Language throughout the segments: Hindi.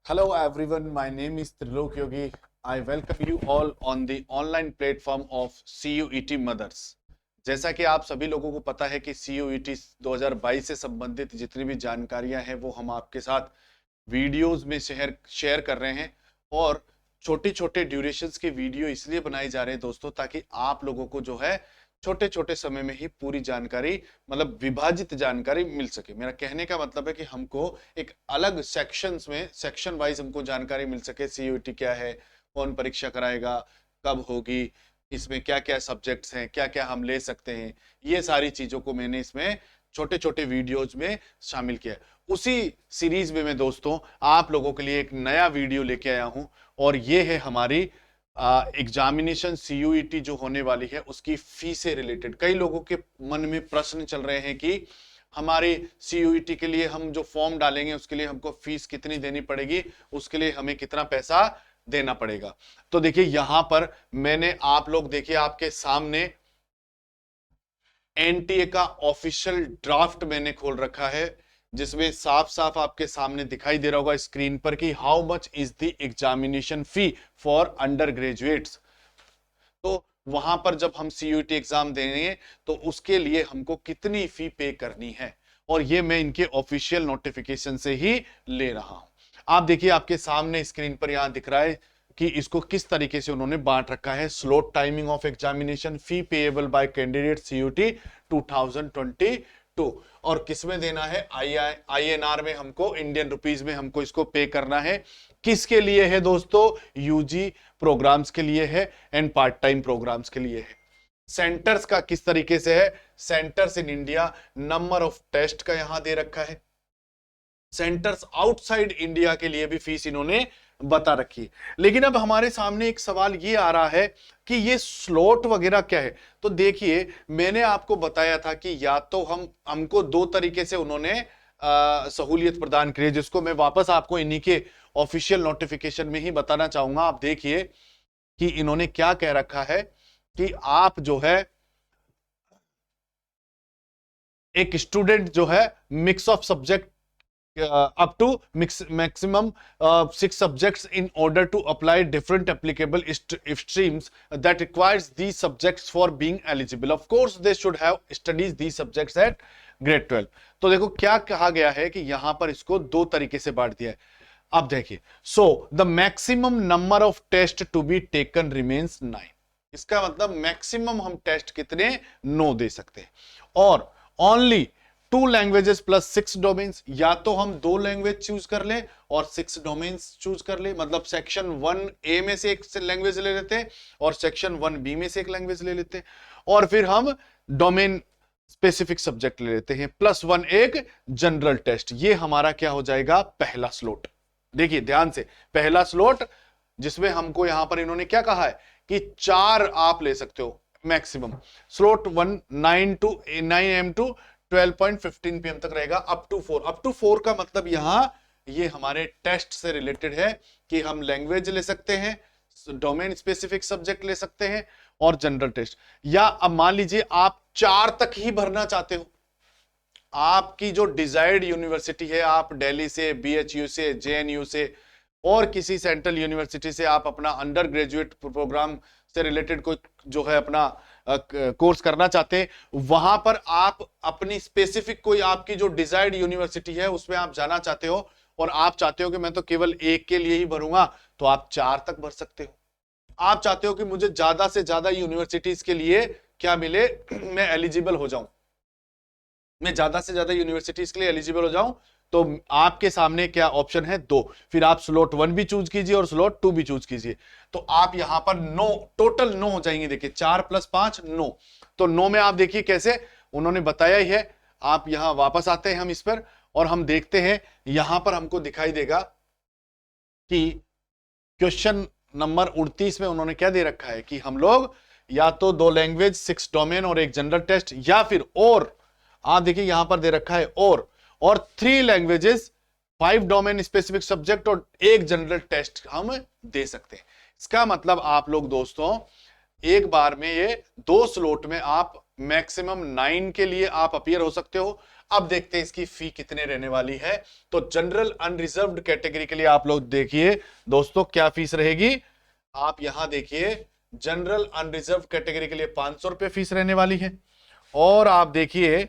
Hello everyone, my name is Trilok Yogi. I welcome you all on the online platform of CUET Mothers. जैसा कि आप सभी लोगों को पता है कि CUET 2022 से संबंधित जितनी भी जानकारियां हैं वो हम आपके साथ वीडियोस में शेयर कर रहे हैं और छोटे छोटे ड्यूरेशंस के वीडियो इसलिए बनाए जा रहे हैं दोस्तों ताकि आप लोगों को जो है छोटे छोटे समय में ही पूरी जानकारी मतलब विभाजित जानकारी मिल सके। मेरा कहने का मतलब है कि हमको एक अलग सेक्शंस में सेक्शन वाइज हमको जानकारी मिल सके। सीयूईटी क्या है, कौन परीक्षा कराएगा, कब होगी, इसमें क्या क्या सब्जेक्ट्स हैं, क्या क्या हम ले सकते हैं, ये सारी चीजों को मैंने इसमें छोटे छोटे वीडियोज में शामिल किया है। उसी सीरीज में मैं दोस्तों आप लोगों के लिए एक नया वीडियो लेके आया हूं और ये है हमारी एग्जामिनेशन सीयूईटी जो होने वाली है उसकी फी से रिलेटेड। कई लोगों के मन में प्रश्न चल रहे हैं कि हमारे सीयूईटी के लिए हम जो फॉर्म डालेंगे उसके लिए हमको फीस कितनी देनी पड़ेगी, उसके लिए हमें कितना पैसा देना पड़ेगा। तो देखिए यहां पर मैंने आप लोग देखिए आपके सामने एनटीए का ऑफिशियल ड्राफ्ट मैंने खोल रखा है जिसमें साफ साफ आपके सामने दिखाई दे रहा होगा स्क्रीन पर कि how much is the examination fee for under graduates. तो वहां पर जब हम सीयूईटी एग्जाम देंगे तो उसके लिए हमको कितनी फी पे करनी है और ये मैं इनके ऑफिशियल नोटिफिकेशन से ही ले रहा हूं। आप देखिए आपके सामने स्क्रीन पर यहां दिख रहा है कि इसको किस तरीके से उन्होंने बांट रखा है। Slot timing of examination fee payable by candidate CUET 2022 और किसमें देना है, आईएनआर में हमको, इंडियन रुपीज में हमको इसको पे करना है। किसके लिए है दोस्तों, यूजी प्रोग्राम्स के लिए है एंड पार्ट टाइम प्रोग्राम्स के लिए है। सेंटर्स का किस तरीके से है, centres in India, number of test का यहां दे रखा है। सेंटर्स आउटसाइड इंडिया के लिए भी फीस इन्होंने बता रखी। लेकिन अब हमारे सामने एक सवाल ये आ रहा है कि ये स्लॉट वगैरह क्या है। तो देखिए मैंने आपको बताया था कि या तो हमको दो तरीके से उन्होंने सहूलियत प्रदान की है, जिसको मैं वापस आपको इन्हीं के ऑफिशियल नोटिफिकेशन में ही बताना चाहूंगा। आप देखिए कि इन्होंने क्या कह रखा है कि आप जो है एक स्टूडेंट जो है mix of subject up to maximum 6 subjects in order to apply different applicable streams that requires these subjects for being eligible. Of course they should have studied these subjects at grade 12. तो देखो क्या कहा गया है कि यहां पर इसको दो तरीके से बांट दिया है। अब देखिए, so the maximum number of test to be taken remains 9। इसका मतलब मैक्सिमम हम टेस्ट कितने, 9 दे सकते हैं। और ओनली 2 लैंग्वेजेस प्लस 6 डोमेन्स, या तो हम 2 लैंग्वेज चूज कर ले और 6 डोमेन्स चूज कर ले। मतलब सेक्शन 1A में से एक लैंग्वेज ले लेते हैं और सेक्शन 1B में से एक लैंग्वेज ले लेते हैं और फिर हम डोमेन स्पेसिफिक सब्जेक्ट ले लेते हैं प्लस 1 एक जनरल टेस्ट। ये हमारा क्या हो जाएगा, पहला स्लॉट। देखिए ध्यान से, पहला स्लॉट जिसमें हमको यहां पर इन्होंने क्या कहा है कि 4 आप ले सकते हो maximum. Slot 1 9 AM to 12:15 PM तक रहेगा। अप टू 4 का मतलब यहां ये हमारे टेस्ट से रिलेटेड है कि हम लैंग्वेज ले सकते हैं, डोमेन स्पेसिफिक सब्जेक्ट ले सकते हैं और जनरल टेस्ट। या अब मान लीजिए आप 4 तक ही भरना चाहते हो, आपकी जो डिजायर्ड यूनिवर्सिटी है, आप दिल्ली से, बीएचयू से, जेएनयू से और किसी सेंट्रल यूनिवर्सिटी से आप अपना अंडर ग्रेजुएट प्रोग्राम से रिलेटेड कोई जो है अपना कोर्स करना चाहते हैं, वहां पर आप अपनी स्पेसिफिक कोई आपकी जो डिजायर्ड यूनिवर्सिटी है उसमें आप जाना चाहते हो और आप चाहते हो कि मैं तो केवल एक के लिए ही भरूंगा, तो आप 4 तक भर सकते हो। आप चाहते हो कि मुझे ज्यादा से ज्यादा यूनिवर्सिटीज के लिए क्या मिले, मैं एलिजिबल हो जाऊं, मैं ज्यादा से ज्यादा यूनिवर्सिटीज के लिए एलिजिबल हो जाऊं, तो आपके सामने क्या ऑप्शन है, 2। फिर आप स्लॉट 1 भी चूज कीजिए और स्लॉट 2 भी चूज कीजिए, तो आप यहां पर 9 टोटल 9 हो जाएंगे। देखिए 4 + 5 9, तो 9 में आप देखिए कैसे उन्होंने बताया ही है। आप यहां वापस आते हैं हम इस पर और हम देखते हैं, यहां पर हमको दिखाई देगा कि क्वेश्चन नंबर 29 में उन्होंने क्या दे रखा है कि हम लोग या तो 2 लैंग्वेज, 6 डोमेन और एक जनरल टेस्ट, या फिर और आप देखिए यहां पर दे रखा है और 3 लैंग्वेजेस, 5 डोमेन स्पेसिफिक सब्जेक्ट और एक जनरल टेस्ट हम दे सकते हैं। इसका मतलब आप लोग दोस्तों एक बार में ये 2 स्लॉट में आप मैक्सिमम 9 के लिए आप अपीयर हो सकते हो। अब देखते हैं इसकी फी कितने रहने वाली है। तो जनरल अनरिजर्व्ड कैटेगरी के लिए आप लोग देखिए दोस्तों क्या फीस रहेगी। आप यहां देखिए जनरल अनरिजर्व कैटेगरी के लिए 500 रुपए फीस रहने वाली है। और आप देखिए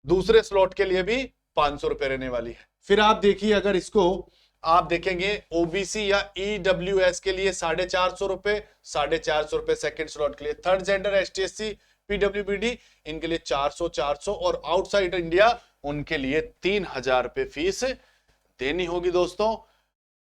दूसरे स्लॉट के लिए भी 500 रुपए रहने वाली है। फिर आप देखिए अगर इसको आप देखेंगे ओबीसी या ईडब्ल्यूएस के लिए 450 रुपए, 450 रुपए सेकेंड स्लॉट के लिए। थर्ड जेंडर एसटीएससी पीडब्ल्यूबीडी इनके लिए 400 400 और आउटसाइड इंडिया उनके लिए 3000 रुपए फीस देनी होगी दोस्तों।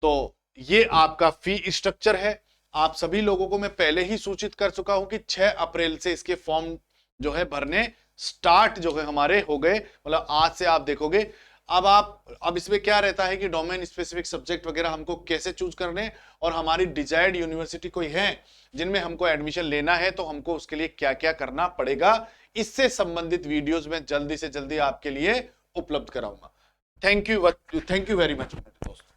तो ये आपका फी स्ट्रक्चर है। आप सभी लोगों को मैं पहले ही सूचित कर चुका हूं कि 6 अप्रैल से इसके फॉर्म जो है भरने स्टार्ट जो है हमारे हो गए, मतलब आज से आप देखोगे। अब इसमें क्या रहता है कि डोमेन स्पेसिफिक सब्जेक्ट वगैरह हमको कैसे चूज करने, और हमारी डिजायर्ड यूनिवर्सिटी कोई है जिनमें हमको एडमिशन लेना है तो हमको उसके लिए क्या क्या करना पड़ेगा, इससे संबंधित वीडियोस में जल्दी से जल्दी आपके लिए उपलब्ध कराऊंगा। थैंक यू वेरी मच दोस्तों।